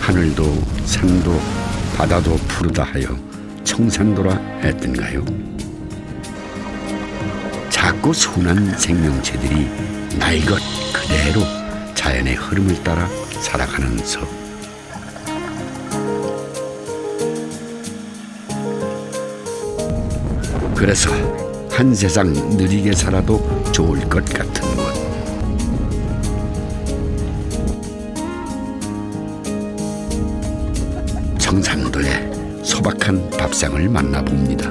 하늘도 산도 바다도 푸르다 하여 청산도라 했던가요? 작고 순한 생명체들이 날 것 그대로 자연의 흐름을 따라 살아가는 서. 그래서 한 세상 느리게 살아도 좋을 것 같은 곳. 청산도의 소박한 밥상을 만나봅니다.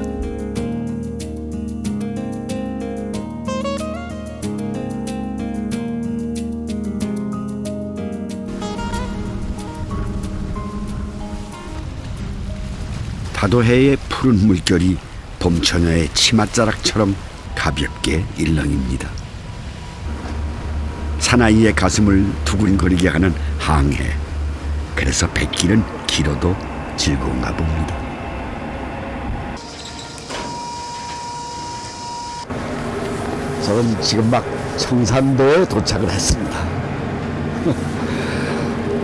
파도해의 푸른 물결이 봄처녀의 치맛자락처럼 가볍게 일렁입니다. 사나이의 가슴을 두근거리게 하는 항해. 그래서 백길은 길어도 즐거운가 봅니다. 저는 지금 막 청산도에 도착을 했습니다.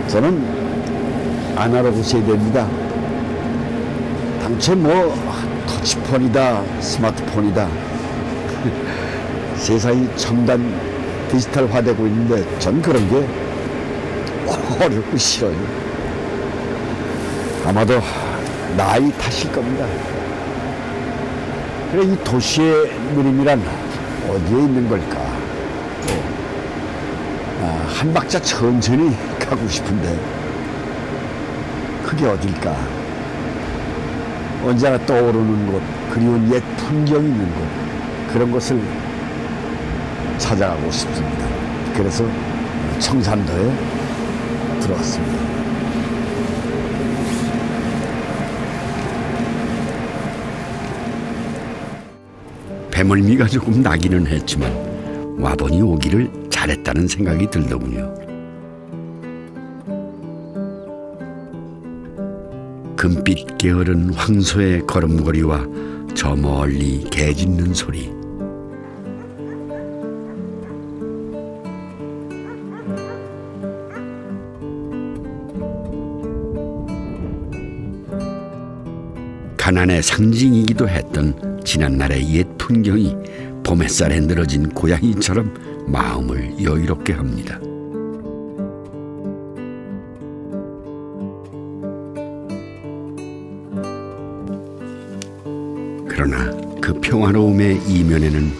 저는 안 알아보셔야 됩니다. 당최 터치폰이다 스마트폰이다 세상이 첨단 디지털화되고 있는데 전 그런 게 어렵고 싫어요. 아마도 나이 탓일 겁니다. 그래 이 도시의 느림이란 어디에 있는 걸까? 한 박자 천천히 가고 싶은데 그게 어딜까? 언제나 떠오르는 곳, 그리운 옛 풍경이 있는 곳, 그런 곳을 찾아가고 싶습니다. 그래서 청산도에 들어왔습니다. 배멀미가 조금 나기는 했지만 와보니 오기를 잘했다는 생각이 들더군요. 금빛 게으른 황소의 걸음걸이와 저 멀리 개 짖는 소리. 가난의 상징이기도 했던 지난날의 옛 풍경이 봄햇살에 늘어진 고양이처럼 마음을 여유롭게 합니다. 그러나 그 평화로움의 이면에는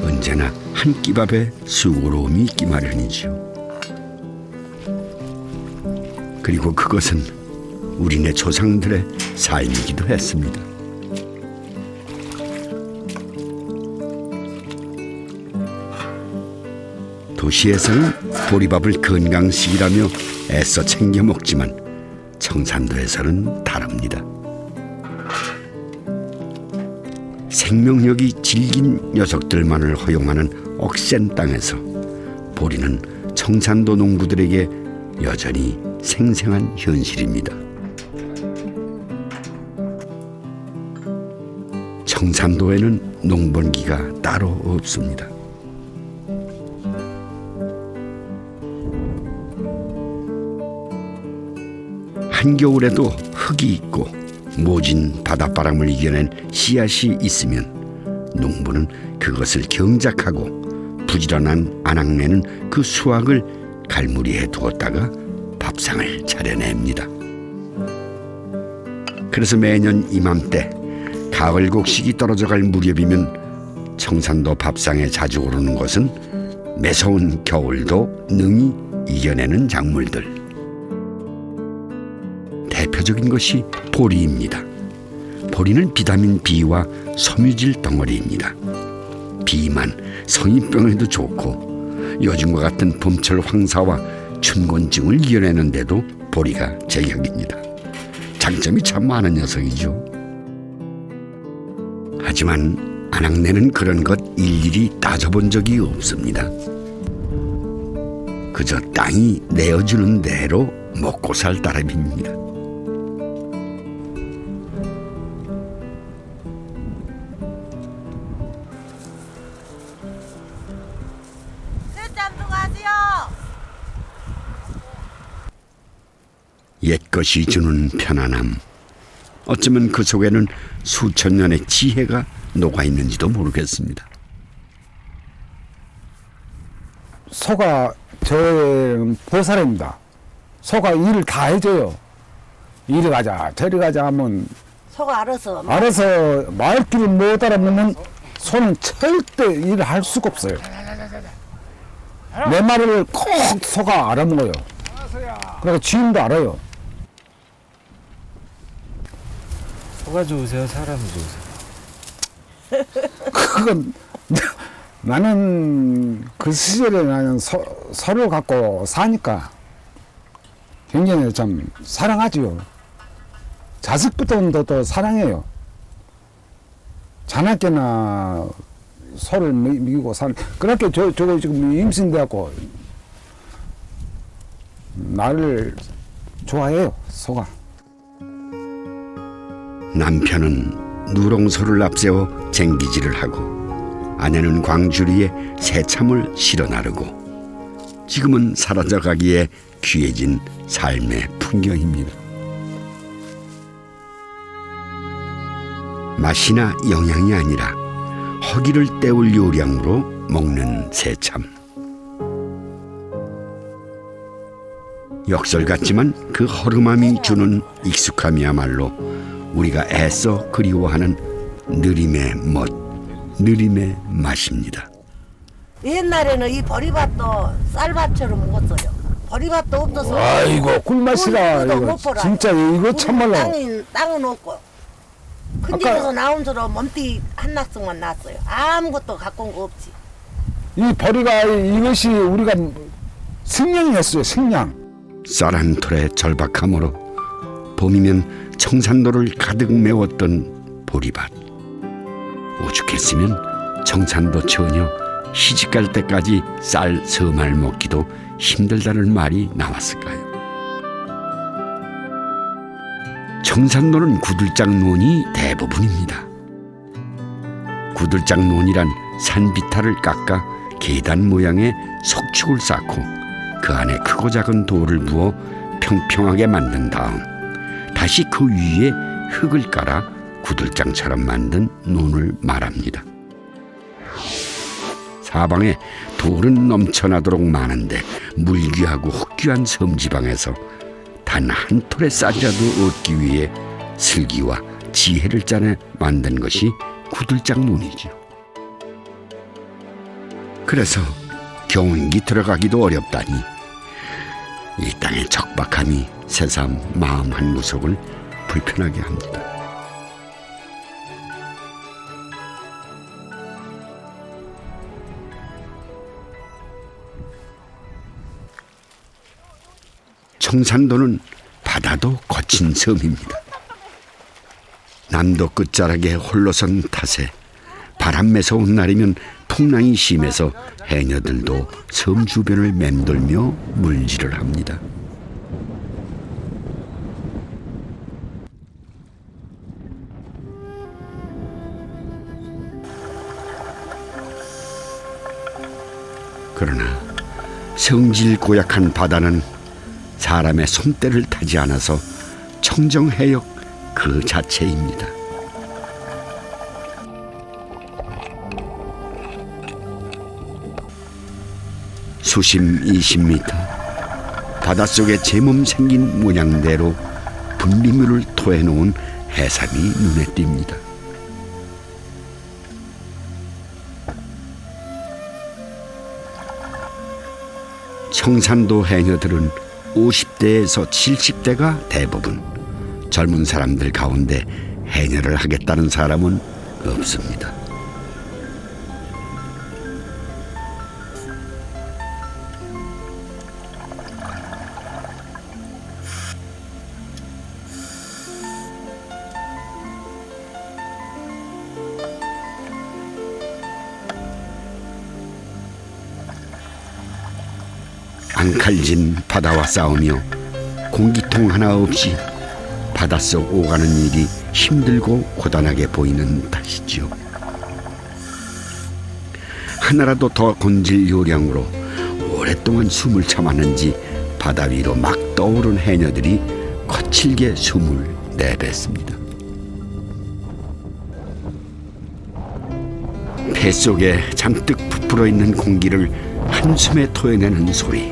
언제나 한 끼 밥의 수고로움이 있기 마련이지요. 그리고 그것은 우리네 조상들의 삶이기도 했습니다. 도시에서는 보리밥을 건강식이라며 애써 챙겨 먹지만 청산도에서는 다릅니다. 생명력이 질긴 녀석들만을 허용하는 억센 땅에서 보리는 청산도 농부들에게 여전히 생생한 현실입니다. 청산도에는 농번기가 따로 없습니다. 한겨울에도 흙이 있고 모진 바닷바람을 이겨낸 씨앗이 있으면 농부는 그것을 경작하고 부지런한 아낙네는 그 수확을 갈무리에 두었다가 밥상을 차려냅니다. 그래서 매년 이맘때 가을 곡식이 떨어져갈 무렵이면 청산도 밥상에 자주 오르는 것은 매서운 겨울도 능히 이겨내는 작물들. 대표적인 것이 보리입니다. 보리는 비타민 B와 섬유질 덩어리입니다. 비만, 성인병에도 좋고 요즘과 같은 봄철 황사와 춘곤증을 이겨내는 데도 보리가 제격입니다. 장점이 참 많은 녀석이죠. 하지만 아낙네는 그런 것 일일이 따져본 적이 없습니다. 그저 땅이 내어주는 대로 먹고 살 따름입니다. 옛것이 주는 편안함. 어쩌면 그 속에는 수천 년의 지혜가 녹아 있는지도 모르겠습니다. 소가 저의 보살입니다. 소가 일을 다 해줘요. 이리 가자 저리 가자 하면 소가 알아서 말귀를 못 알아보면 소는 절대 일을 할 수가 없어요. 내 말을 꼭 소가 알아먹어요. 그리고 주인도 알아요. 소가 좋으세요? 사람이 좋으세요? 그건 나는 그 시절에 나는 소를 갖고 사니까 굉장히 참 사랑하지요. 자식부터 더 사랑해요. 자나깨나 소를 먹이고 사는. 그렇게 저거 지금 임신돼갖고 나를 좋아해요, 소가. 남편은 누렁소를 앞세워 쟁기질을 하고 아내는 광주리에 새참을 실어 나르고 지금은 사라져가기에 귀해진 삶의 풍경입니다. 맛이나 영양이 아니라 허기를 때울 요량으로 먹는 새참. 역설 같지만 그 허름함이 주는 익숙함이야말로 우리가 애써 그리워하는 느림의 멋, 느림의 맛입니다. 옛날에는 이 보리밥도 쌀밥처럼 먹었어요. 보리밥도 없어서. 아이고 꿀맛이라 꿀도 이거 못 벌어요. 진짜 이거 참말로. 땅은 없고. 큰 집에서 나온 서로 몸띠 한 낙성만 났어요. 아무것도 갖고 온 거 없지. 이 보리가 이것이 우리가 식량이었어요, 식량. 쌀 한 톨의 절박함으로 봄이면 청산도를 가득 메웠던 보리밭. 오죽했으면 청산도 처녀 시집갈 때까지 쌀 서말 먹기도 힘들다는 말이 나왔을까요? 청산도는 구들장논이 대부분입니다. 구들장논이란 산비탈을 깎아 계단 모양의 석축을 쌓고 그 안에 크고 작은 돌을 부어 평평하게 만든 다음 다시 그 위에 흙을 깔아 구들장처럼 만든 논을 말합니다. 사방에 돌은 넘쳐나도록 많은데 물귀하고 흙귀한 섬지방에서 단 한 톨의 쌀이라도 얻기 위해 슬기와 지혜를 짜내 만든 것이 구들장논이죠. 그래서 경운기 들어가기도 어렵다니 이 땅의 적박함이 새삼 마음 한 구석을 불편하게 합니다. 청산도는 바다도 거친 섬입니다. 남도 끝자락에 홀로선 탓에 바람 매서운 날이면 풍랑이 심해서 해녀들도 섬 주변을 맴돌며 물질을 합니다. 그러나 성질 고약한 바다는 사람의 손때를 타지 않아서 청정해역 그 자체입니다. 수심 20m 바닷속에 제 몸 생긴 모양대로 분리물을 토해놓은 해삼이 눈에 띕니다. 청산도 해녀들은 50대에서 70대가 대부분. 젊은 사람들 가운데 해녀를 하겠다는 사람은 없습니다. 앙칼진 바다와 싸우며 공기통 하나 없이 바닷속 오가는 일이 힘들고 고단하게 보이는 탓이지요. 하나라도 더 건질 요량으로 오랫동안 숨을 참았는지 바다 위로 막 떠오른 해녀들이 거칠게 숨을 내뱉습니다. 뱃속에 잔뜩 부풀어 있는 공기를 한숨에 토해내는 소리.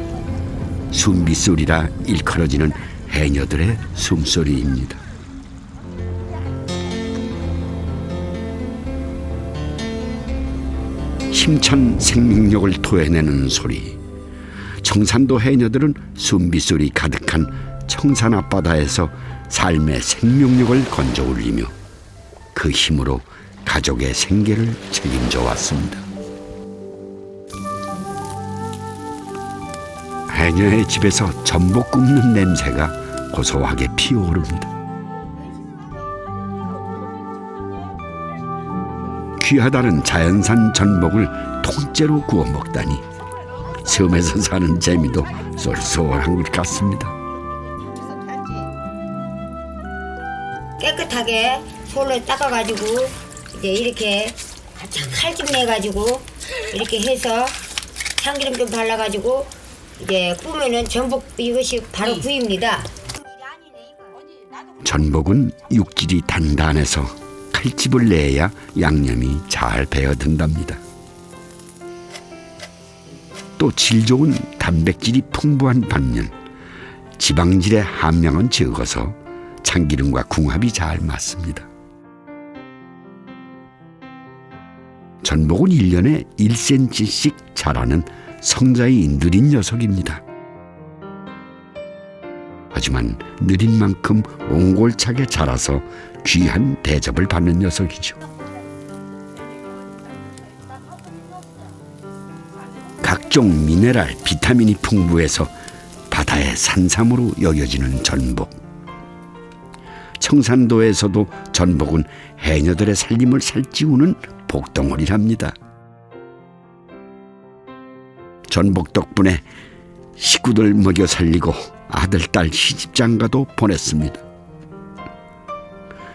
숨빗소리라 일컬어지는 해녀들의 숨소리입니다. 힘찬 생명력을 토해내는 소리. 청산도 해녀들은 숨빗소리 가득한 청산 앞바다에서 삶의 생명력을 건져 올리며 그 힘으로 가족의 생계를 책임져 왔습니다. 해녀의 집에서 전복 굽는 냄새가 고소하게 피어오릅니다. 귀하다는 자연산 전복을 통째로 구워 먹다니 섬에서 사는 재미도 쏠쏠한 것 같습니다. 깨끗하게 솔로 닦아가지고 이제 이렇게 칼집 내가지고 이렇게 해서 참기름 좀 발라가지고 이제 구우면은 전복 이것이 바로 구입니다. 전복은 육질이 단단해서 칼집을 내야 양념이 잘 배어든답니다. 또 질 좋은 단백질이 풍부한 반면 지방질의 함량은 적어서 참기름과 궁합이 잘 맞습니다. 전복은 1년에 1cm씩 자라는 성자의 느린 녀석입니다. 하지만 느린 만큼 옹골차게 자라서 귀한 대접을 받는 녀석이죠. 각종 미네랄, 비타민이 풍부해서 바다의 산삼으로 여겨지는 전복. 청산도에서도 전복은 해녀들의 살림을 살찌우는 복덩어리랍니다. 전복 덕분에 식구들 먹여 살리고 아들, 딸 시집장가도 보냈습니다.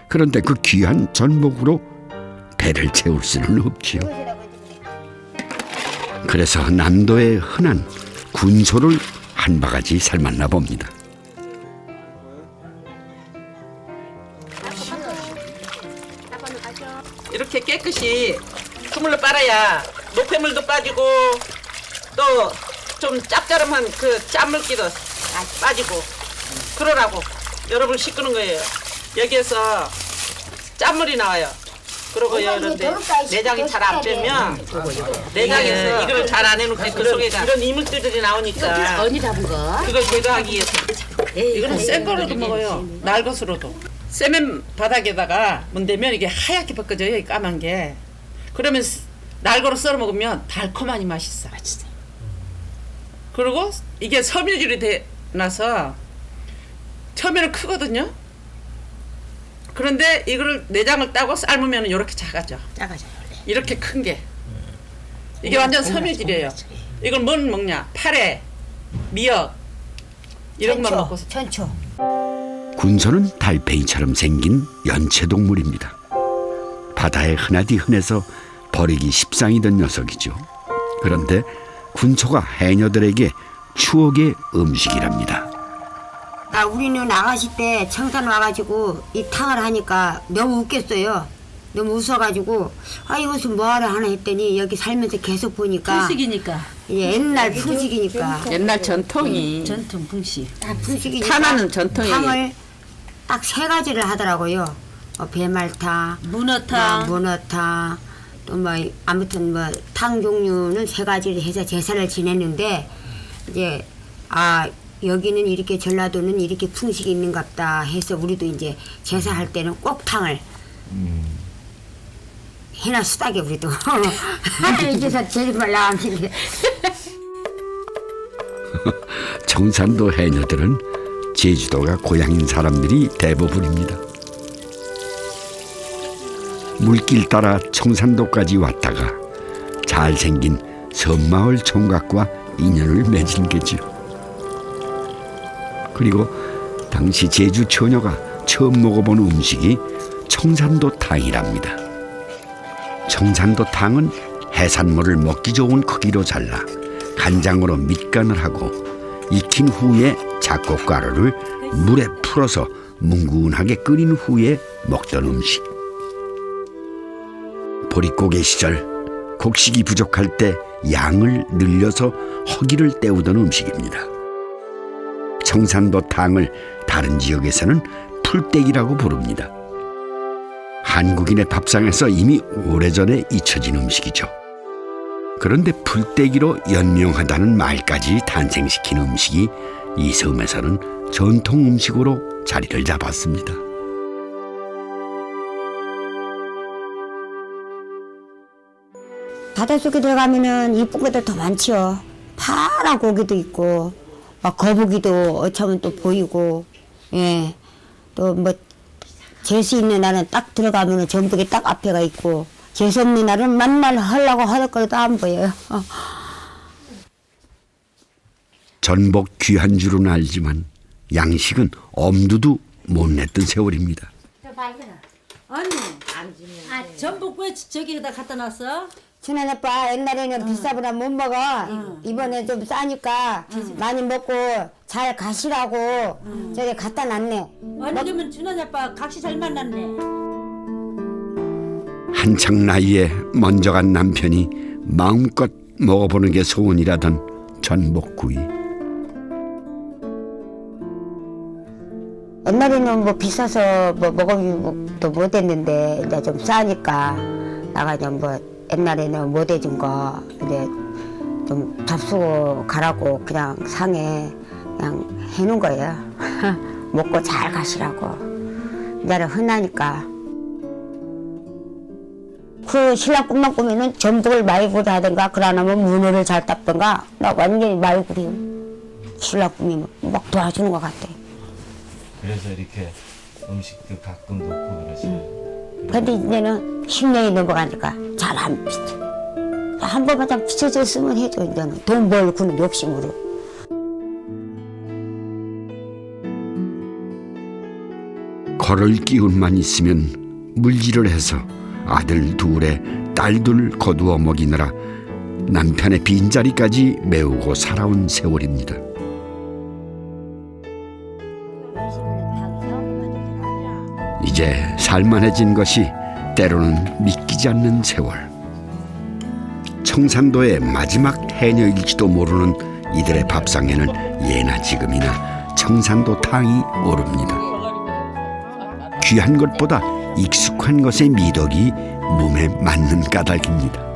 그런데 그 귀한 전복으로 배를 채울 수는 없지요. 그래서 남도의 흔한 군소를 한 바가지 삶았나 봅니다. 이렇게 깨끗이 그물로 빨아야 노폐물도 빠지고 또 좀 짭짤한 그 짠물기도 빠지고 그러라고 여러분 씻는 거예요. 여기에서 짠물이 나와요. 그러고 여러분들 내장이 잘 안 빼면 내장에서 이걸 잘 안 해놓게 그 속에 이런 이물질들이 나오니까 언니 잡은 거? 그걸 제거하기 위해서 이거는 센 거로도 먹어요. 날 것으로도 세면 바닥에다가 문대면 이게 하얗게 벗겨져요. 이 까만 게. 그러면 날거로 썰어 먹으면 달콤하니 맛있어. 그리고 이게 섬유질이 나서 처음에는 크거든요. 그런데 이거를 내장을 따고 삶으면 이렇게 작아져. 작아져요 원래. 이렇게 큰 게. 이게 완전 섬유질이에요. 이걸 뭘 먹냐? 파래, 미역 이런 것만 먹고. 천초. 군소는 달팽이처럼 생긴 연체동물입니다. 바다에 흔하디 흔해서 버리기 십상이던 녀석이죠. 그런데 군소가 해녀들에게 추억의 음식이랍니다. 우리는 아가씨 때 청산 와가지고 이 탕을 하니까 너무 웃겼어요. 너무 웃어가지고 이것은 뭐하러 하나 했더니 여기 살면서 계속 보니까 풍식이니까. 옛날 풍식이니까 옛날 전통이 전통 풍식. 풍식이니까 탕하는 전통이 탕을 딱 3가지를 하더라고요. 배말탕, 문어탕. 문어탕, 또 뭐 아무튼 뭐 탕 종류는 3가지를 해서 제사를 지냈는데 이제 여기는 이렇게 전라도는 이렇게 풍식이 있는갑다 해서 우리도 이제 제사할 때는 꼭 탕을 해나 수다게 우리도 이제서 제일 말라하면 청산도 해녀들은 제주도가 고향인 사람들이 대부분입니다. 물길 따라 청산도까지 왔다가 잘생긴 섬마을 총각과 인연을 맺은 게죠. 그리고 당시 제주 처녀가 처음 먹어본 음식이 청산도탕이랍니다. 청산도탕은 해산물을 먹기 좋은 크기로 잘라 간장으로 밑간을 하고 익힌 후에 잡곡가루를 물에 풀어서 뭉근하게 끓인 후에 먹던 음식. 보릿고개 시절 곡식이 부족할 때 양을 늘려서 허기를 때우던 음식입니다. 청산도 탕을 다른 지역에서는 풀떼기라고 부릅니다. 한국인의 밥상에서 이미 오래전에 잊혀진 음식이죠. 그런데 풀떼기로 연명하다는 말까지 탄생시킨 음식이 이 섬에서는 전통 음식으로 자리를 잡았습니다. 바닷속에 들어가면은 이쁜 것들 더 많지요. 파란 고기도 있고, 막 거북이도 어쩌면 또 보이고, 예. 또 뭐, 재수 있는 날은 딱 들어가면은 전복이 딱 앞에가 있고, 재수 없는 날은 만날 하려고 하더라도 안 보여요. 전복 귀한 줄은 알지만 양식은 엄두도 못 냈던 세월입니다. 언니. 전복 왜 저기다 갖다 놨어? 친한 오빠 옛날에는 비싸보다 못 먹어. 이번에 좀 싸니까 많이 먹고 잘 가시라고 저기 갖다 놨네. 언니 그러면 준환이 아빠 각시 잘 만났네. 한창 나이에 먼저 간 남편이 마음껏 먹어보는 게 소원이라던 전복구이. 옛날에는 뭐 비싸서 뭐 먹어도 못했는데 이제 좀 싸니까 나가 이제 뭐 옛날에는 못 해준 거 이제 좀 잡수고 가라고 그냥 상에 그냥 해놓은 거예요. 먹고 잘 가시라고. 이제는 흔하니까. 그 신랑 꿈만 꾸면은 전복을 말고를 하든가 그러나면 문어를 잘 땄던가 나 완전히 말고리 신랑 꿈이 막 도와주는 것 같아. 그래서 이렇게 음식도 가끔 놓고 그러시네요. 근데 이제는 10년이 넘어가니까 잘 안 비춰. 한 번만 좀 비춰줬으면 해줘. 이제는 돈 벌고는 욕심으로. 걸을 기운만 있으면 물질을 해서 아들 둘에 딸 둘 거두어 먹이느라 남편의 빈자리까지 메우고 살아온 세월입니다. 이제 살만해진 것이 때로는 믿기지 않는 세월. 청산도의 마지막 해녀일지도 모르는 이들의 밥상에는 예나 지금이나 청산도 탕이 오릅니다. 귀한 것보다 익숙한 것의 미덕이 몸에 맞는 까닭입니다.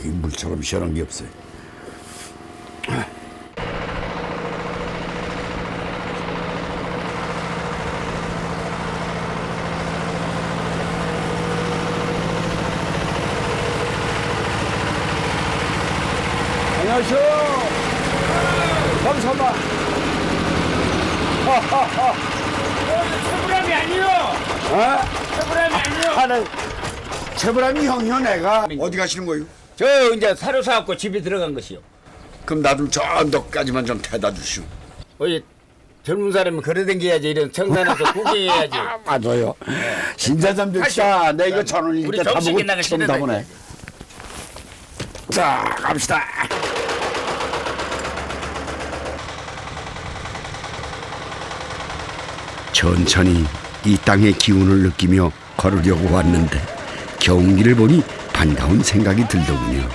이 물처럼 시원한 게 없어요. 안녕하세요. 감사합니다. 채불함이 아니요. 채불함이 아니요. 하는 최불암이 형이요 내가. 어디 가시는 거예요? 저 이제 사료 사갖고 집에 들어간 것이요. 그럼 나도 저 언덕까지만 좀 태다 주시오. 어이 젊은 사람은 걸어댕겨야지 이런 청산에서 구경해야지. 맞아요. 신사점 뵙시다. 내 이거 전원 우리 이때 다 정식 보고 끝나가 처음 시대다, 다 보네. 자 갑시다. 천천히 이 땅의 기운을 느끼며 걸으려고 왔는데 경운기를 보니 반가운 생각이 들더군요.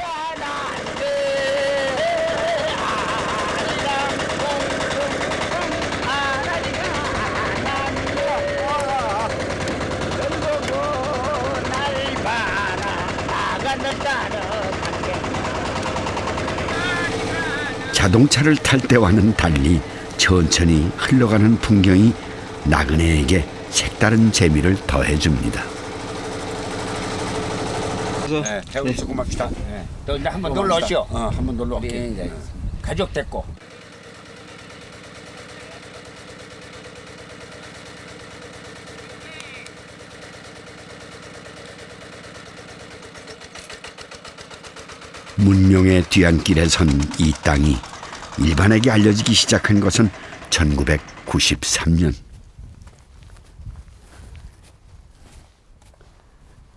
자동차를 탈 때와는 달리 천천히 흘러가는 풍경이 나그네에게 색다른 재미를 더해줍니다. 네, 대구 수고 맙시다. 네. 또 이제 한번 놀러 오시오. 한번 놀러 우리 올게. 이제 가족 됐고. 문명의 뒤안길에 선 이 땅이 일반에게 알려지기 시작한 것은 1993년.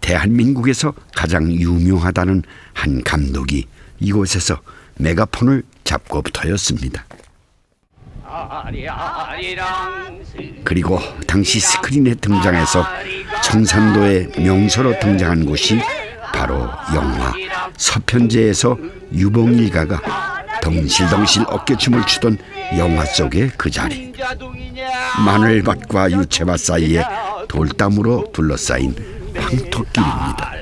대한민국에서 가장 유명하다는 한 감독이 이곳에서 메가폰을 잡고부터였습니다. 그리고 당시 스크린에 등장해서 청산도의 명소로 등장한 곳이 바로 영화 서편제에서 유봉일가가 덩실덩실 어깨춤을 추던 영화 속의 그 자리. 마늘밭과 유채밭 사이에 돌담으로 둘러싸인 황토길입니다.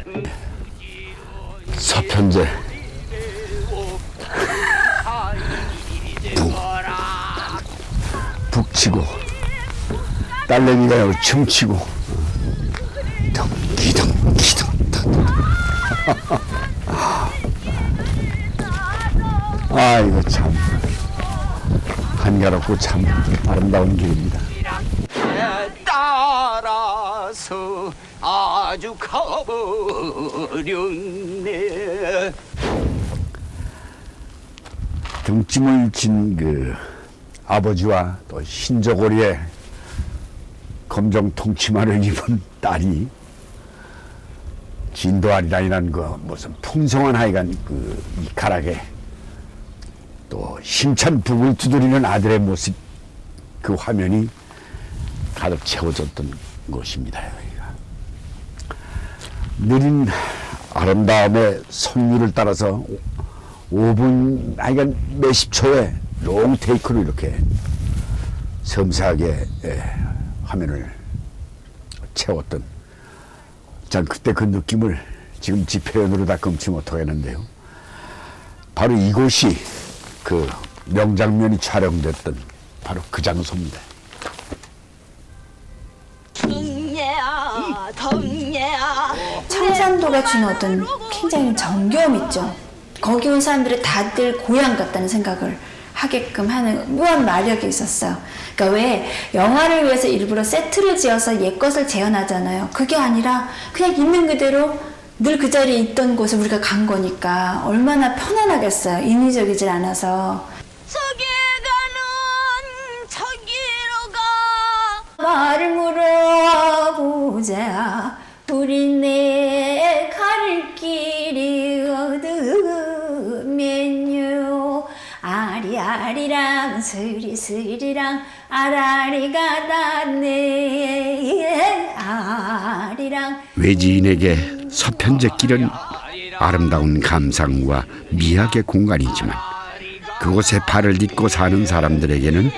서편제 북치고 딸내미가 여기 춤추고 기둥 아 이거 참 한가롭고 참 아름다운 길입니다. 따라서 아주 가버렸네. 등짐을 진 그 아버지와 또 흰저고리에 검정 통치마를 입은 딸이 진도아리랑이라는 그 무슨 풍성한 하여간 그 이 가락에 또 힘찬 북을 두드리는 아들의 모습, 그 화면이 가득 채워졌던 곳입니다. 여기가 느린 아름다움의 선율을 따라서 5분 하여간 몇십 초에 롱 테이크로 이렇게 섬세하게 화면을 채웠던, 전 그때 그 느낌을 지금 지 표현으로 다 금치 못하겠는데요. 바로 이곳이 그 명장면이 촬영됐던 바로 그 장소입니다. 청산도가 주는 어떤 굉장히 정겨움 있죠. 거기 온 사람들이 다들 고향 같다는 생각을 하게끔 하는 묘한 마력이 있었어요. 그러니까 왜 영화를 위해서 일부러 세트를 지어서 옛것을 재현하잖아요. 그게 아니라 그냥 있는 그대로 늘 그 자리에 있던 곳에 우리가 간 거니까 얼마나 편안하겠어요. 인위적이질 않아서. 저기 가는 저기로 가. 말을 물어보자. 우리네 갈 길이 어두면요. 아리아리랑 스리스리랑 아라리가 닿네. 아리랑. 외지인에게 서편제길은 아름다운 감상과 미학의 공간이지만 그곳에 발을 딛고 사는 사람들에게는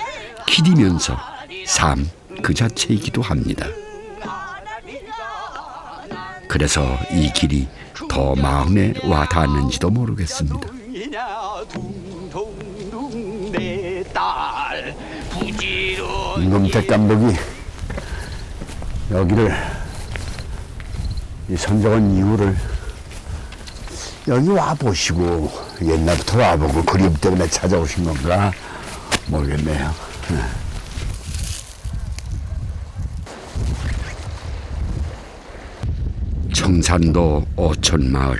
길이면서 삶 그 자체이기도 합니다. 그래서 이 길이 더 마음에 와 닿았는지도 모르겠습니다. 임금택 감독이 여기를 이 선정한 이유를 여기 와보시고 옛날부터 와보고 그림 때문에 찾아오신 건가 모르겠네요. 청산도 어촌마을.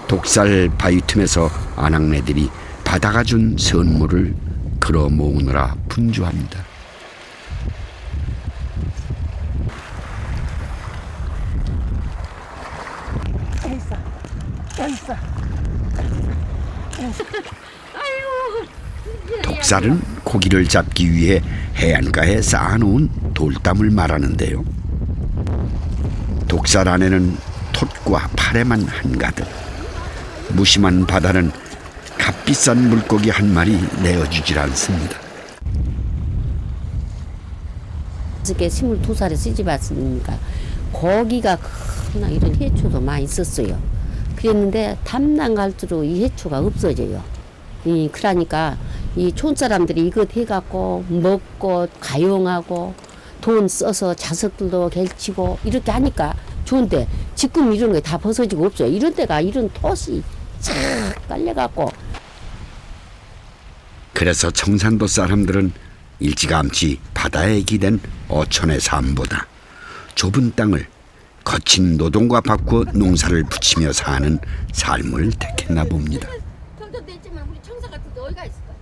독살 바위 틈에서 아낙네들이 바다가 준 선물을 걸어 모으느라 분주합니다. 독살은 고기를 잡기 위해 해안가에 쌓아놓은 돌담을 말하는데요. 독살 안에는 톳과 파래만 한가득. 무심한 바다는 값비싼 물고기 한 마리 내어주질 않습니다. 어저께 22살에 시집 왔으니까 고기가 크나 이런 해초도 많이 있었어요. 그랬는데 담낭 갈수록 이 해초가 없어져요. 그러니까 이 촌사람들이 이거 해갖고 먹고 가용하고 돈 써서 자석들도 갤치고 이렇게 하니까 좋은데 지금 이런 게 다 벗어지고 없어요. 이런 데가 이런 톳이 쫙 깔려갖고. 그래서 청산도 사람들은 일찌감치 바다에 기댄 어촌의 삶보다 좁은 땅을 거친 노동과 바꿔 농사를 붙이며 사는 삶을 택했나 봅니다. 돈도 냈지만 우리 청사 같은 데 어디가 있을까?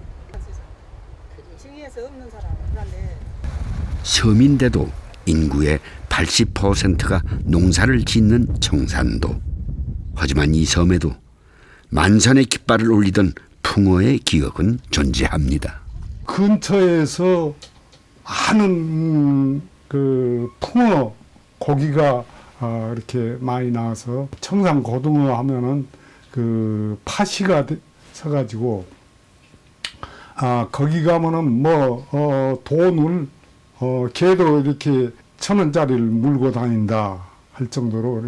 중에서 없는 사람은 그런데 섬인데도 인구의 80%가 농사를 짓는 청산도. 하지만 이 섬에도 만선의 깃발을 올리던 풍어의 기억은 존재합니다. 근처에서 많은 그 풍어 고기가 이렇게 많이 나와서 청산 고등어 하면은 그 파시가 서가지고 거기 가면은 돈을 개도 이렇게 1,000원짜리를 물고 다닌다 할 정도로.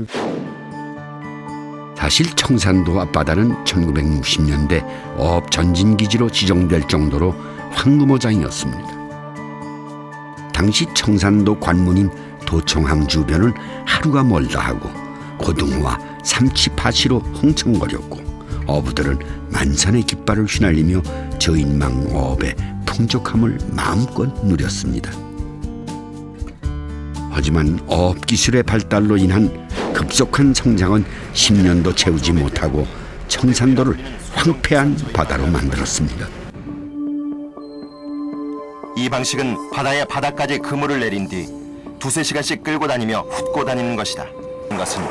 사실 청산도 앞바다는 1960년대 어업 전진기지로 지정될 정도로 황금어장이었습니다. 당시 청산도 관문인 도청항 주변은 하루가 멀다 하고 고등어와 삼치 파시로 흥청거렸고 어부들은 만선의 깃발을 휘날리며 저인망 어업의 풍족함을 마음껏 누렸습니다. 하지만 어업 기술의 발달로 인한 급속한 성장은 10년도 채우지 못하고 청산도를 황폐한 바다로 만들었습니다. 이 방식은 바다의 바닥까지 그물을 내린 뒤 두세 시간씩 끌고 다니며 훑고 다니는 것이다. 이것은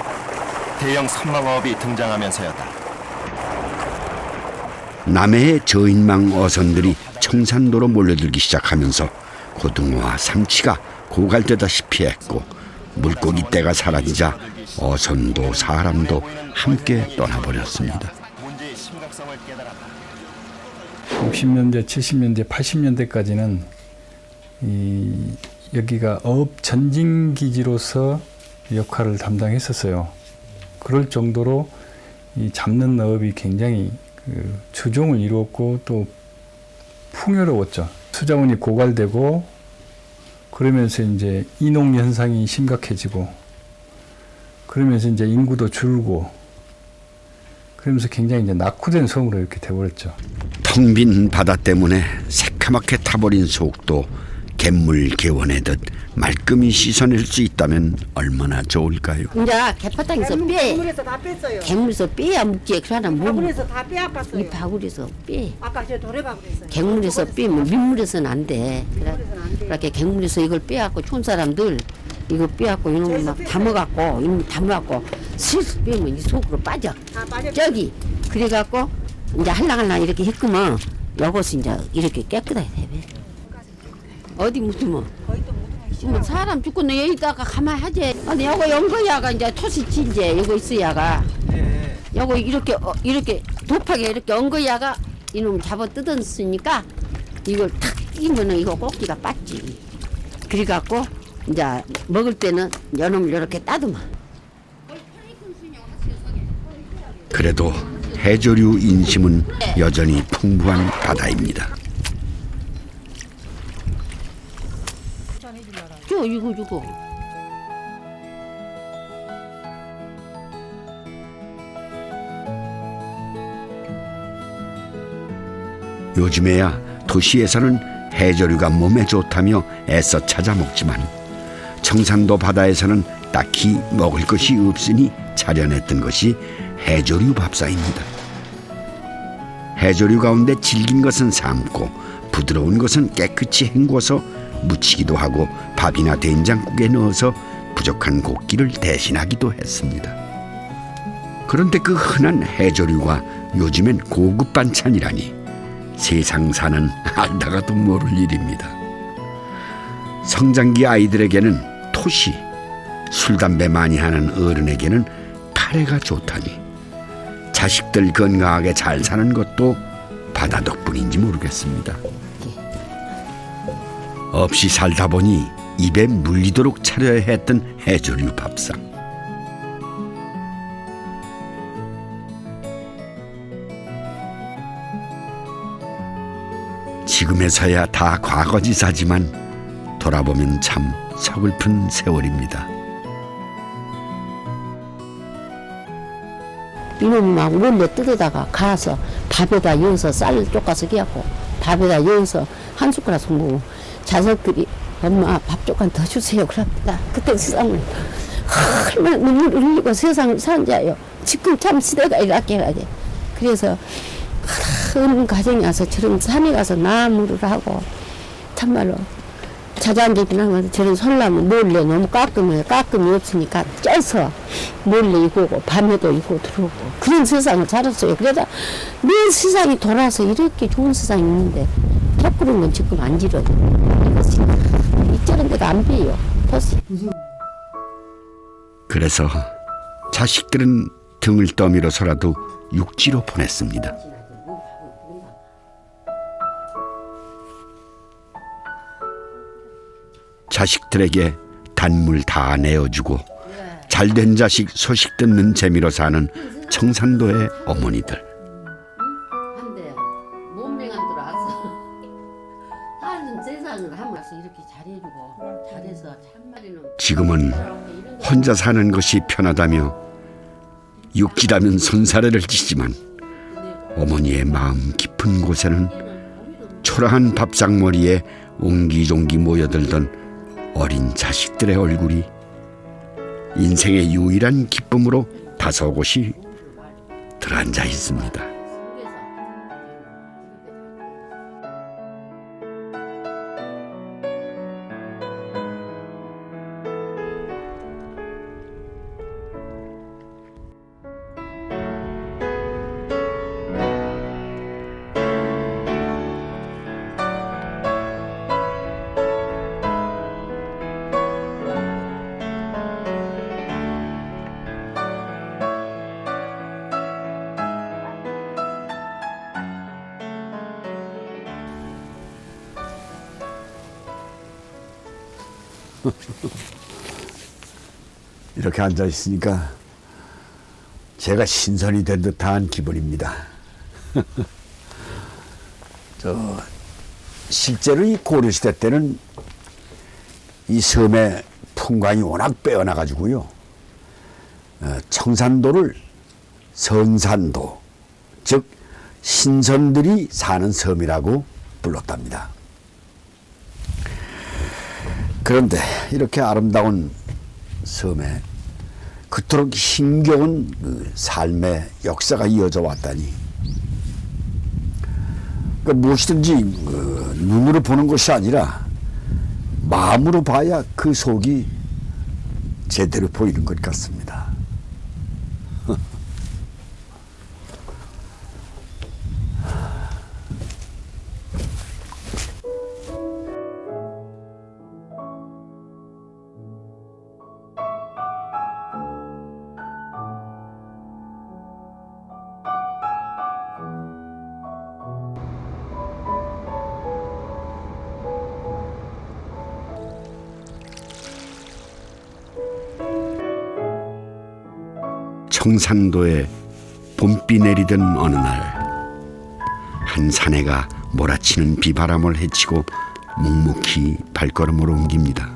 대형 선망어업이 등장하면서였다. 남해의 저인망 어선들이 청산도로 몰려들기 시작하면서 고등어와 삼치가 고갈되다시피 했고 물고기 떼가 사라지자 어선도 사람도 함께 떠나버렸습니다. 60년대, 70년대, 80년대까지는 여기가 어업 전진기지로서 역할을 담당했었어요. 그럴 정도로 이 잡는 어업이 굉장히 주종을 이루었고 또 풍요로웠죠. 수자원이 고갈되고 그러면서 이제 인옥 현상이 심각해지고 그러면서 이제 인구도 줄고 그러면서 굉장히 이제 낙후된 섬으로 이렇게 돼버렸죠. 텅 빈 바다 때문에 새카맣게 타버린 속도 갯물 개원해듯 말끔히 씻어낼 수 있다면 얼마나 좋을까요? 이제 개파탕에서 빼. 갯물에서 다 뺐어요. 갯물에서 빼야 묵지. 그러나 바구리에서 다 빼앗았어요. 이 바구리에서 빼. 아까 저 도래바구리에서. 갯물에서 빼면 민물에서는 안 돼. 그렇게 갯물에서 이걸 빼갖고 촌 사람들 이거 빼갖고 이놈 막 담아갖고 이놈 담아갖고 슬슬 빼면 이 속으로 빠져. 저기 그래갖고 이제 할랑할랑 이렇게 했구먼. 요것이 이제 이렇게 깨끗하게 돼. 어디 묻으면 뭐 사람 죽고는 여기다가 가만히 하지. 근데 요거 연거야가 이제 토시치 이제 요거 있어야가 요거 이렇게 돕하게 이렇게 엉거야가 이놈 잡아 뜯었으니까 이걸 탁 끼면은 이거 꼭지가 빠지. 그래갖고 이제 먹을 때는 요놈을 이렇게 따두마. 그래도 해조류 인심은 여전히 풍부한 바다입니다. 이거 주고. 요즘에야 도시에서는 해조류가 몸에 좋다며 애써 찾아 먹지만 청산도 바다에서는 딱히 먹을 것이 없으니 차려냈던 것이 해조류 밥상입니다. 해조류 가운데 질긴 것은 삶고 부드러운 것은 깨끗이 헹궈서 무치기도 하고 밥이나 된장국에 넣어서 부족한 고기를 대신하기도 했습니다. 그런데 그 흔한 해조류가 요즘엔 고급 반찬이라니 세상사는 알다가도 모를 일입니다. 성장기 아이들에게는 토시, 술, 담배 많이 하는 어른에게는 카레가 좋다니 자식들 건강하게 잘 사는 것도 바다 덕분인지 모르겠습니다. 없이 살다 보니 입에 물리도록 차려야 했던 해조류 밥상. 지금에서야 다 과거지사지만 돌아보면 참 서글픈 세월입니다. 이놈이 막 몰래 뜯어다가 가서 밥에다 여어서 쌀 쫓아서 끼갖고 밥에다 여어서 한 숟가락 먹고 자석들이 엄마 밥 조금 더 주세요 그럽니다. 그때 세상을 얼마나 눈물 흘리고 세상을 산 자요. 지금 참 시대가 이렇게 하게. 그래서 큰 가정에 와서 저런 산에 가서 나무를 하고 참말로 자잔집이 나면 저런 솔나무 몰래 너무 깎음이 없으니까 쪄서 몰래 이고고 밤에도 이고 들어오고 그런 세상을 살았어요. 그러다 내 세상이 돌아서 이렇게 좋은 세상이 있는데 턱구른 건 지금 안 지러요. 이것이 이저런 데가 안 비요. 그래서 자식들은 등을 떠밀어서라도 육지로 보냈습니다. 자식들에게 단물 다 내어주고 잘된 자식 소식 듣는 재미로 사는 청산도의 어머니들. 한데 몸매가 들어와서 하는 세상을 하면서 이렇게 잘해주고 잘해서 참말이는 지금은 혼자 사는 것이 편하다며 육지라면 손사래를 지지만 어머니의 마음 깊은 곳에는 초라한 밥상머리에 옹기종기 모여들던 어린 자식들의 얼굴이 인생의 유일한 기쁨으로 다소곳이 들어앉아 있습니다. 이렇게 앉아 있으니까 제가 신선이 된 듯한 기분입니다. 실제로 이 고려시대 때는 이 섬의 풍광이 워낙 빼어나 가지고요. 청산도를 선산도, 즉 신선들이 사는 섬이라고 불렀답니다. 그런데 이렇게 아름다운 섬에 그토록 힘겨운 그 삶의 역사가 이어져 왔다니, 그러니까 무엇이든지 눈으로 보는 것이 아니라 마음으로 봐야 그 속이 제대로 보이는 것 같습니다. 청산도에 봄비 내리던 어느 날, 한 사내가 몰아치는 비바람을 헤치고 묵묵히 발걸음을 옮깁니다.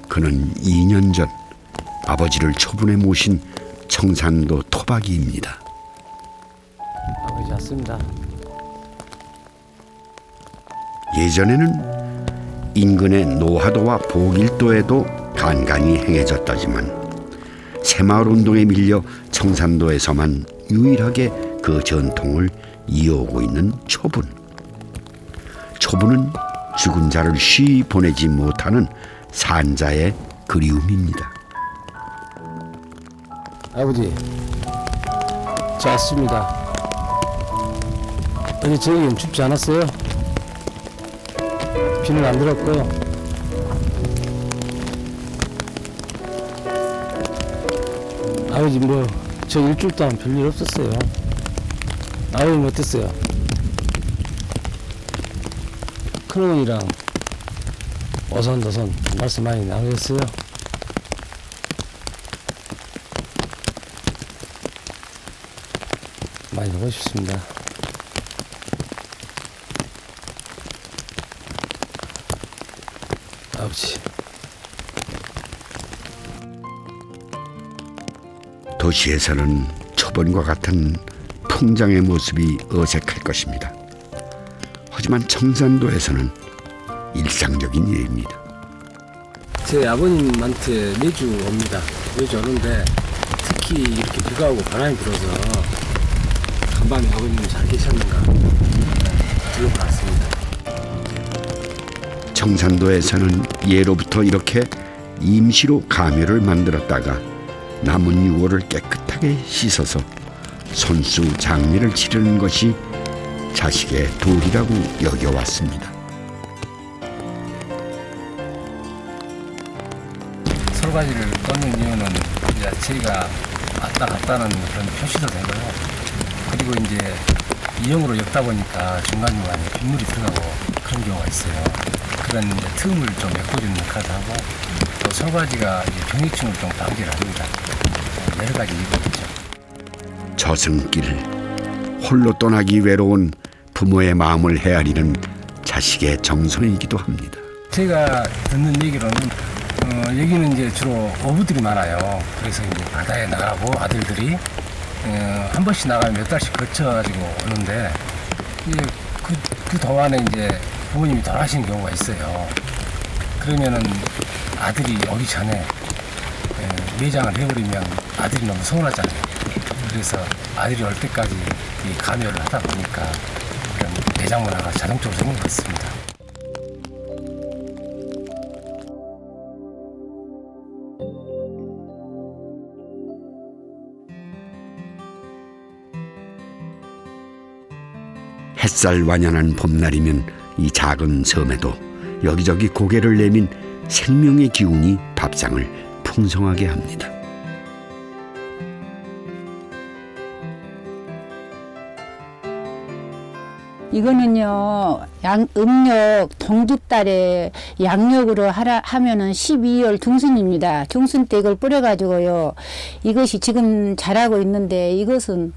그는 2년 전 아버지를 초분에 모신 청산도 토박이입니다. 아버지 왔습니다. 예전에는 인근의 노하도와 보길도에도 간간히 행해졌다지만 새마을운동에 밀려 청산도에서만 유일하게 그 전통을 이어오고 있는 초분. 초분은 죽은 자를 쉬이 보내지 못하는 산자의 그리움입니다. 아버지, 저 왔습니다. 어제 저녁엔 춥지 않았어요? 비는 안 들었고요. 아버지 저 일주일 동안 별일 없었어요. 아버님 어땠어요? 큰어머니랑 오손도손 말씀 많이 나누셨어요? 많이 보고 싶습니다. 아버지. 도시에서는 초본과 같은 풍장의 모습이 어색할 것입니다. 하지만 청산도에서는 일상적인 일입니다. 제 아버님한테 매주 옵니다. 매주 오는데 특히 이렇게 비가 오고 바람이 불어서 간밤에 아버님 잘 계셨는가 들어봤습니다. 청산도에서는 예로부터 이렇게 임시로 가묘를 만들었다가 남은 유골을 깨끗하게 씻어서 손수 장례를 치르는 것이 자식의 도리라고 여겨왔습니다. 설가지를 꽂는 이유는 이제 저희가 왔다 갔다는 그런 표시도 되고요. 그리고 이제 이형으로 엮다 보니까 중간중간에 빗물이 들어가고 그런 경우가 있어요. 그런 이제 틈을 좀 메꿔주는 역할도 하고 또 설가지가 이제 병해충을 좀 방지를 합니다. 여러 가지 이유가 있죠. 저승길 홀로 떠나기 외로운 부모의 마음을 헤아리는 자식의 정성이기도 합니다. 제가 듣는 얘기로는 여기는 이제 주로 어부들이 많아요. 그래서 이제 바다에 나가고 아들들이 한 번씩 나가면 몇 달씩 거쳐가지고 오는데 이제 그 동안에 이제 부모님이 돌아가시는 경우가 있어요. 그러면은 아들이 오기 전에 매장을 해버리면 아들이 너무 서운하잖아요. 그래서 아들이 올 때까지 이 가묘를 하다 보니까 그런 매장 문화가 자동적으로 생긴 것 같습니다. 햇살 완연한 봄날이면 이 작은 섬에도 여기저기 고개를 내민 생명의 기운이 밥상을 풍성하게 합니다. 이거는요, 음력 동짓달에 양력으로 하면은 12월 중순입니다. 중순 때 이걸 뿌려가지고요. 이것이 지금 자라고 있는데 이것은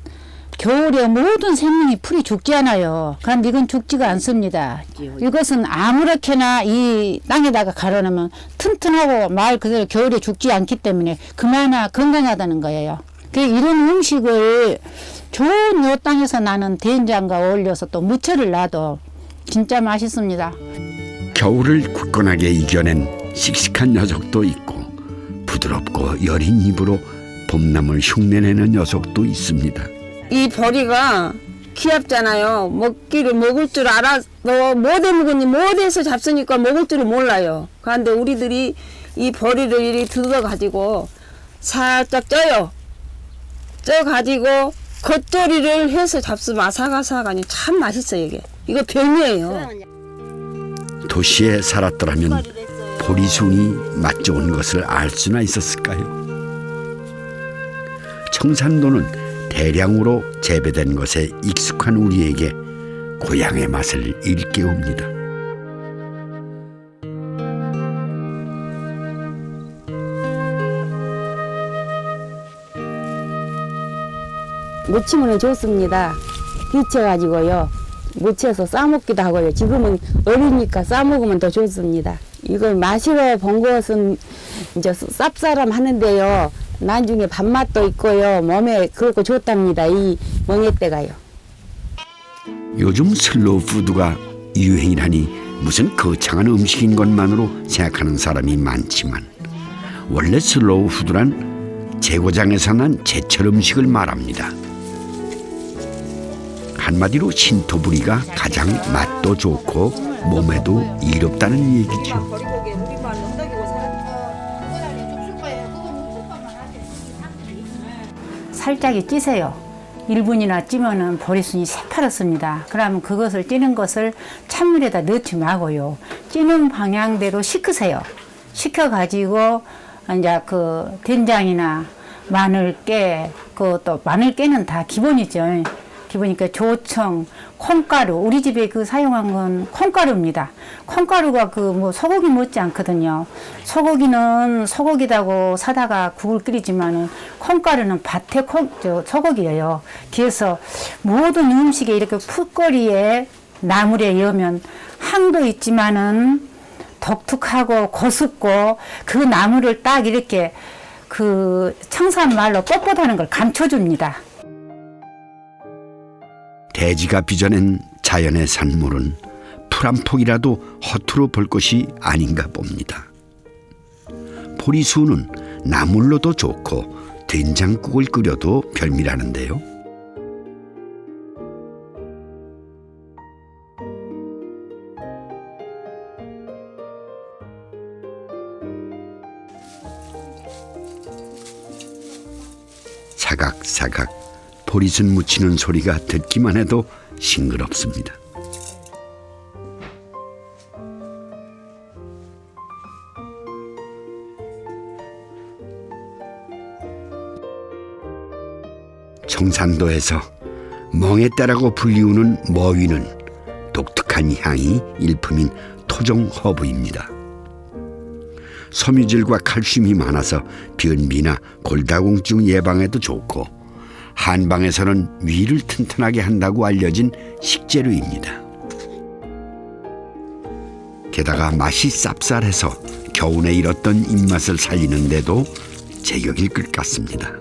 겨울에 모든 생명이 풀이 죽지 않아요. 그런데 이건 죽지가 않습니다. 이것은 아무렇게나 이 땅에다가 갈아놓으면 튼튼하고 말 그대로 겨울에 죽지 않기 때문에 그나마 건강하다는 거예요. 이런 음식을 좋은 요 땅에서 나는 된장과 어울려서 또 무채를 놔도 진짜 맛있습니다. 겨울을 굳건하게 이겨낸 씩씩한 녀석도 있고 부드럽고 여린 입으로 봄남을 흉내내는 녀석도 있습니다. 이 버리가 귀엽잖아요. 먹기를 먹을 줄 알아서 못해 먹으니 못해서 잡수니까 먹을 줄을 몰라요. 그런데 우리들이 이 버리를 이렇게 뜯어가지고 살짝 쪄요. 쪄가지고 겉절이를 해서 잡수면 아삭아삭하니 참 맛있어요. 이거 병이에요. 도시에 살았더라면 보리순이 맛 좋은 것을 알 수나 있었을까요? 청산도는 대량으로 재배된 것에 익숙한 우리에게 고향의 맛을 일깨웁니다. 무침은 좋습니다. 데쳐가지고요. 무쳐서 싸먹기도 하고요. 지금은 어리니까 싸먹으면 더 좋습니다. 이걸 마시러 본 것은 이제 쌉싸름 하는데요. 나중에 밥맛도 있고요. 몸에 그렇고 좋답니다. 이 멍에때가요. 요즘 슬로우 푸드가 유행이라니 무슨 거창한 음식인 것만으로 생각하는 사람이 많지만 원래 슬로우 푸드란 재고장에서 난 제철 음식을 말합니다. 한마디로 신토부리가 가장 맛도 좋고 몸에도 이롭다는 얘기죠. 살짝이 찌세요. 1분이나 찌면은 보리순이 새파랗습니다. 그러면 그것을 찌는 것을 찬물에다 넣지 마고요. 찌는 방향대로 식으세요. 식혀가지고 이제 그 된장이나 마늘깨, 그또 마늘깨는 다 기본이죠. 기본이니까 조청, 콩가루, 우리 집에 그 사용한 건 콩가루입니다. 콩가루가 그 뭐 소고기 못지 않거든요. 소고기는 소고기다고 사다가 국을 끓이지만은 콩가루는 밭에 소고기예요. 그래서 모든 음식에 이렇게 풋거리에 나물에 넣으면 향도 있지만은 독특하고 고습고 그 나물을 딱 이렇게 그 청산말로 뻣뻣하는 걸 감춰줍니다. 대지가 빚어낸 자연의 산물은 풀 한 폭이라도 허투루 볼 것이 아닌가 봅니다. 보리수는 나물로도 좋고 된장국을 끓여도 별미라는데요. 사각사각 보리순 묻히는 소리가 듣기만 해도 싱그럽습니다. 청산도에서 멍에떼라고 불리우는 머위는 독특한 향이 일품인 토종 허브입니다. 섬유질과 칼슘이 많아서 변비나 골다공증 예방에도 좋고 한방에서는 위를 튼튼하게 한다고 알려진 식재료입니다. 게다가 맛이 쌉쌀해서 겨우내 잃었던 입맛을 살리는데도 제격일 것 같습니다.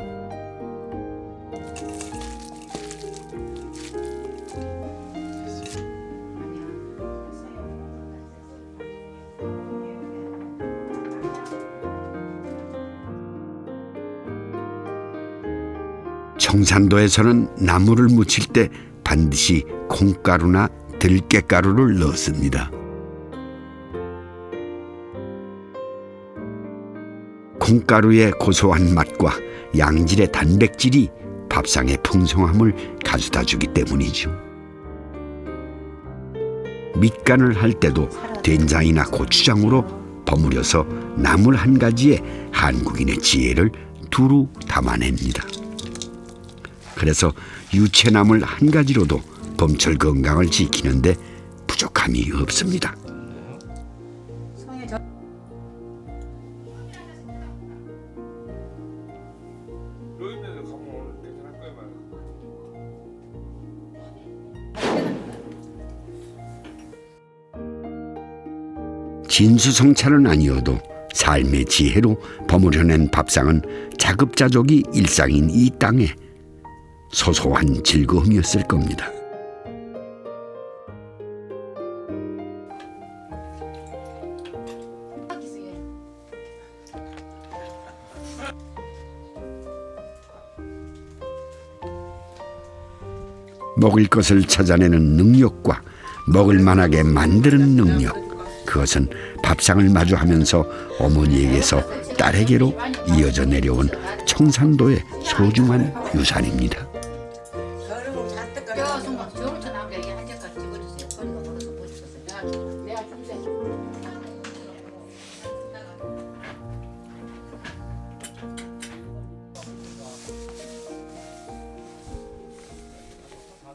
청산도에서는 나물을 무칠 때 반드시 콩가루나 들깨가루를 넣습니다. 콩가루의 고소한 맛과 양질의 단백질이 밥상의 풍성함을 가져다 주기 때문이죠. 밑간을 할 때도 된장이나 고추장으로 버무려서 나물 한 가지에 한국인의 지혜를 두루 담아냅니다. 그래서 유채나물 한 가지로도 봄철 건강을 지키는데 부족함이 없습니다. 진수성찬은 아니어도 삶의 지혜로 버무려낸 밥상은 자급자족이 일상인 이 땅에 소소한 즐거움이었을 겁니다. 먹을 것을 찾아내는 능력과 먹을 만하게 만드는 능력, 그것은 밥상을 마주하면서 어머니에게서 딸에게로 이어져 내려온 청산도의 소중한 유산입니다.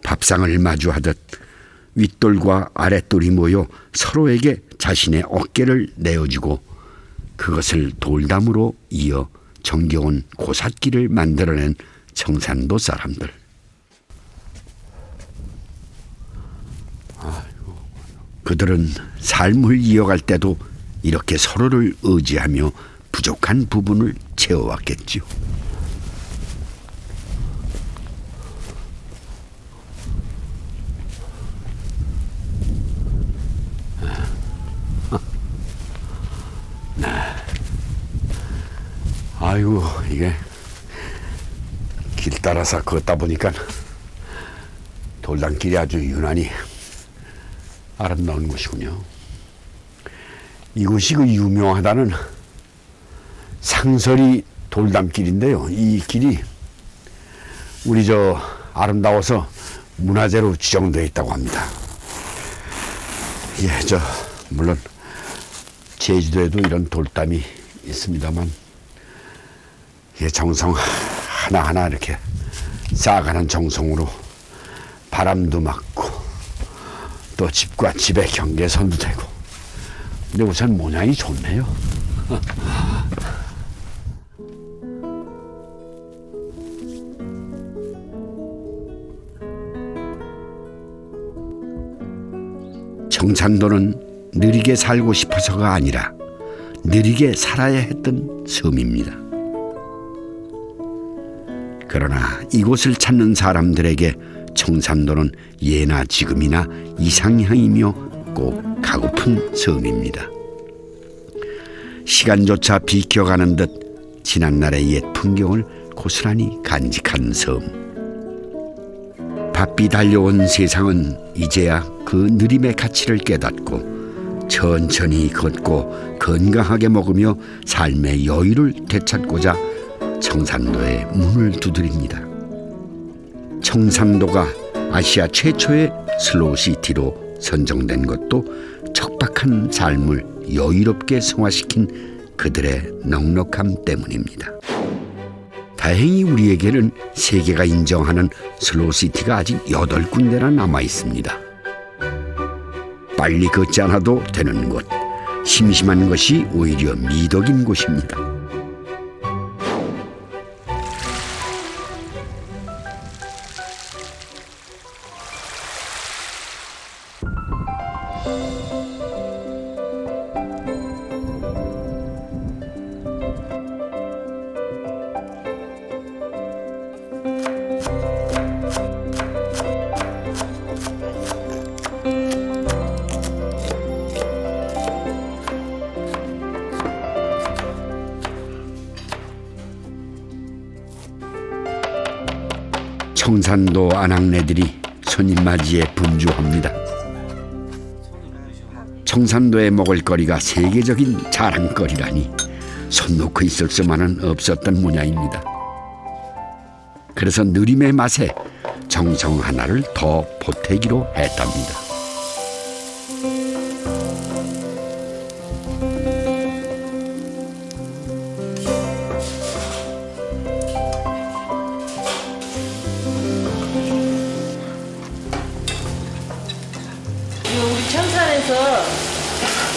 밥상을 마주하듯 윗돌과 아랫돌이 모여 서로에게 자신의 어깨를 내어주고 그것을 돌담으로 이어 정겨운 고삿길을 만들어낸 청산도 사람들. 그들은 삶을 이어갈 때도 이렇게 서로를 의지하며 부족한 부분을 채워왔겠죠. 아이고, 이게 길 따라서 걷다 보니까 돌담길이 아주 유난히 아름다운 곳이군요. 이곳이 그 유명하다는 상설이 돌담길인데요. 이 길이 우리 저 아름다워서 문화재로 지정되어 있다고 합니다. 예, 물론 제주도에도 이런 돌담이 있습니다만 이 정성 하나하나 이렇게 쌓아가는 정성으로 바람도 맞고 또 집과 집의 경계선도 되고, 근데 우선 모양이 좋네요. 청산도는 느리게 살고 싶어서가 아니라 느리게 살아야 했던 섬입니다. 그러나 이곳을 찾는 사람들에게 청산도는 예나 지금이나 이상향이며 꼭 가고픈 섬입니다. 시간조차 비켜가는 듯 지난날의 옛 풍경을 고스란히 간직한 섬. 바삐 달려온 세상은 이제야 그 느림의 가치를 깨닫고 천천히 걷고 건강하게 먹으며 삶의 여유를 되찾고자 청산도의 문을 두드립니다. 청산도가 아시아 최초의 슬로우시티로 선정된 것도 척박한 삶을 여유롭게 승화시킨 그들의 넉넉함 때문입니다. 다행히 우리에게는 세계가 인정하는 슬로우시티가 아직 8군데나 남아 있습니다. 빨리 걷지 않아도 되는 곳, 심심한 것이 오히려 미덕인 곳입니다. 청산도 아낙네들이 손님 맞이에 분주합니다. 청산도의 먹을거리가 세계적인 자랑거리라니 손 놓고 있을 수만은 없었던 모양입니다. 그래서 느림의 맛에 정성 하나를 더 보태기로 했답니다. 우리 청산에서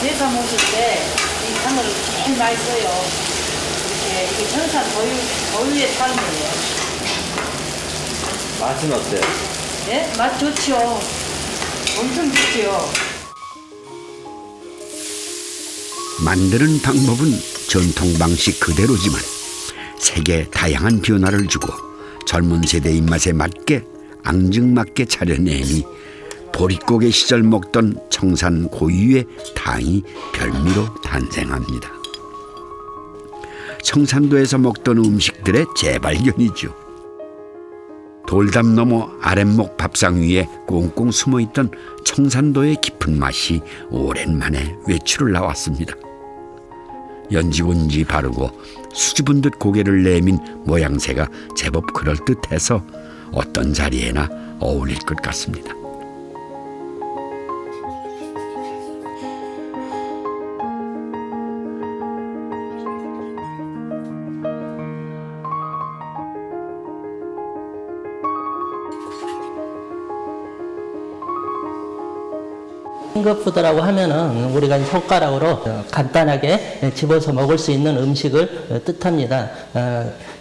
제사 모실 때 이 참을 제일 많이 써요. 이게 청산 고유의 삶이에요. 맛은 어때요? 네? 맛 좋지요. 엄청 좋지요. 만드는 방법은 전통 방식 그대로지만 색에 다양한 변화를 주고 젊은 세대 입맛에 맞게 앙증맞게 차려내니 보릿고개 시절 먹던 청산 고유의 당이 별미로 탄생합니다. 청산도에서 먹던 음식들의 재발견이죠. 돌담 너머 아랫목 밥상 위에 꽁꽁 숨어있던 청산도의 깊은 맛이 오랜만에 외출을 나왔습니다. 연지곤지 바르고 수줍은 듯 고개를 내민 모양새가 제법 그럴듯해서 어떤 자리에나 어울릴 것 같습니다. 핑거푸드라고 하면은 우리가 손가락으로 간단하게 집어서 먹을 수 있는 음식을 뜻합니다.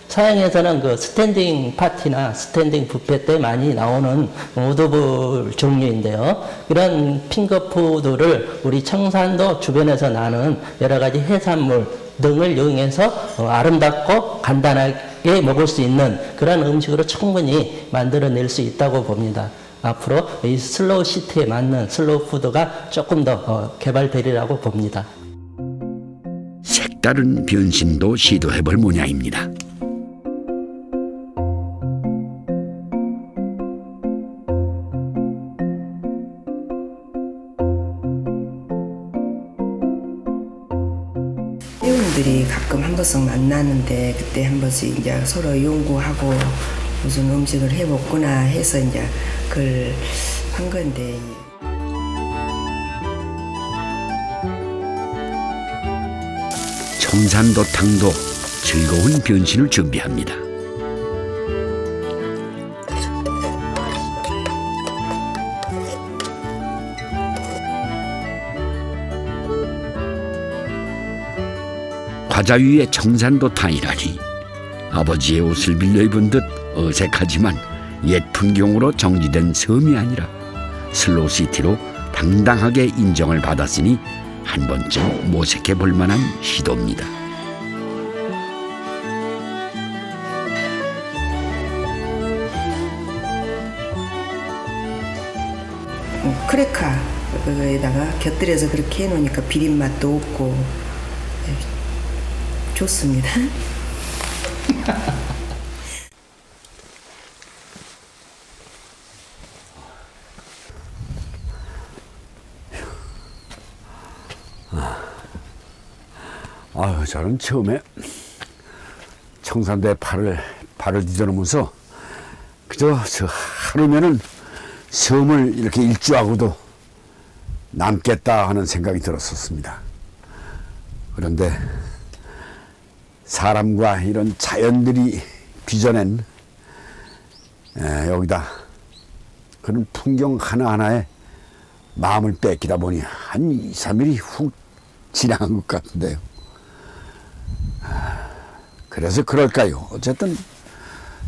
서양에서는 그 스탠딩 파티나 스탠딩 뷔페 때 많이 나오는 오드불 종류인데요. 이런 핑거푸드를 우리 청산도 주변에서 나는 여러 가지 해산물 등을 이용해서 아름답고 간단하게 먹을 수 있는 그런 음식으로 충분히 만들어낼 수 있다고 봅니다. 앞으로 이 슬로우 시티에 맞는 슬로우 푸드가 조금 더 개발되리라고 봅니다. 색다른 변신도 시도해볼 모양입니다. 회원들이 가끔 한 번씩 만나는데 그때 한 번씩 이제 서로 연구하고 무슨 음식을 해먹구나 해서 이제 그걸 한 건데. 청산도탕도 즐거운 변신을 준비합니다. 과자 위에 청산도탕이라니 아버지의 옷을 빌려 입은 듯 어색하지만 옛 풍경으로 정지된 섬이 아니라 슬로우시티로 당당하게 인정을 받았으니 한 번쯤 모색해 볼 만한 시도입니다. 크레카 그거에다가 곁들여서 그렇게 해놓으니까 비린 맛도 없고 좋습니다. 아유, 저는 처음에 청산도에 발을 디뎌놓으면서 그저 저 하루면은 섬을 이렇게 일주하고도 남겠다 하는 생각이 들었었습니다. 그런데 사람과 이런 자연들이 빚어낸 여기다 그런 풍경 하나하나에 마음을 뺏기다 보니 한 2, 3일이 훅 지나간 것 같은데요. 그래서 그럴까요? 어쨌든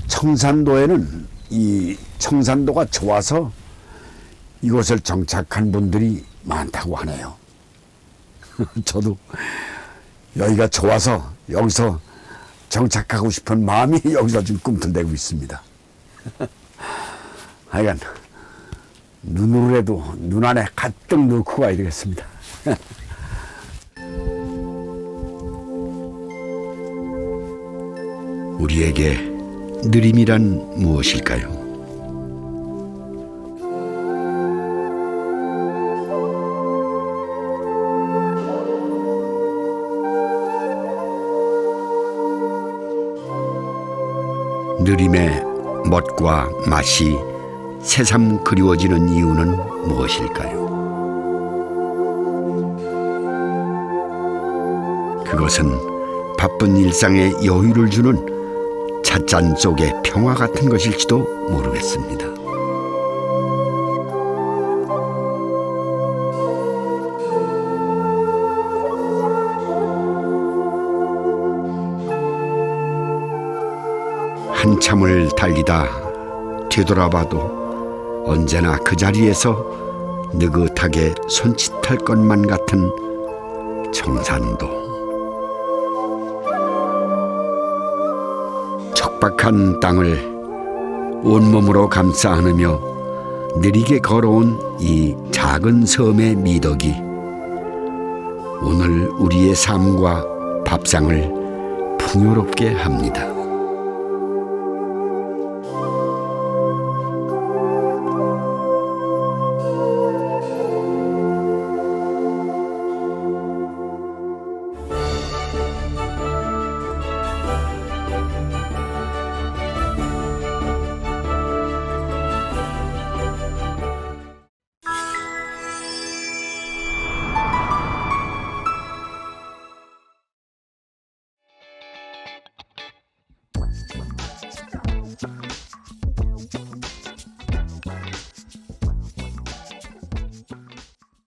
청산도에는 이 청산도가 좋아서 이곳을 정착한 분들이 많다고 하네요. 저도 여기가 좋아서 여기서 정착하고 싶은 마음이 여기서 지금 꿈틀대고 있습니다. 하여간 눈으로라도 눈 안에 가득 넣고 가야 되겠습니다. 우리에게 느림이란 무엇일까요? 느림의 멋과 맛이 새삼 그리워지는 이유는 무엇일까요? 그것은 바쁜 일상에 여유를 주는 찻잔 속의 평화 같은 것일지도 모르겠습니다. 한참을 달리다 되돌아봐도 언제나 그 자리에서 느긋하게 손짓할 것만 같은 청산도. 척박한 땅을 온몸으로 감싸 안으며 느리게 걸어온 이 작은 섬의 미덕이 오늘 우리의 삶과 밥상을 풍요롭게 합니다.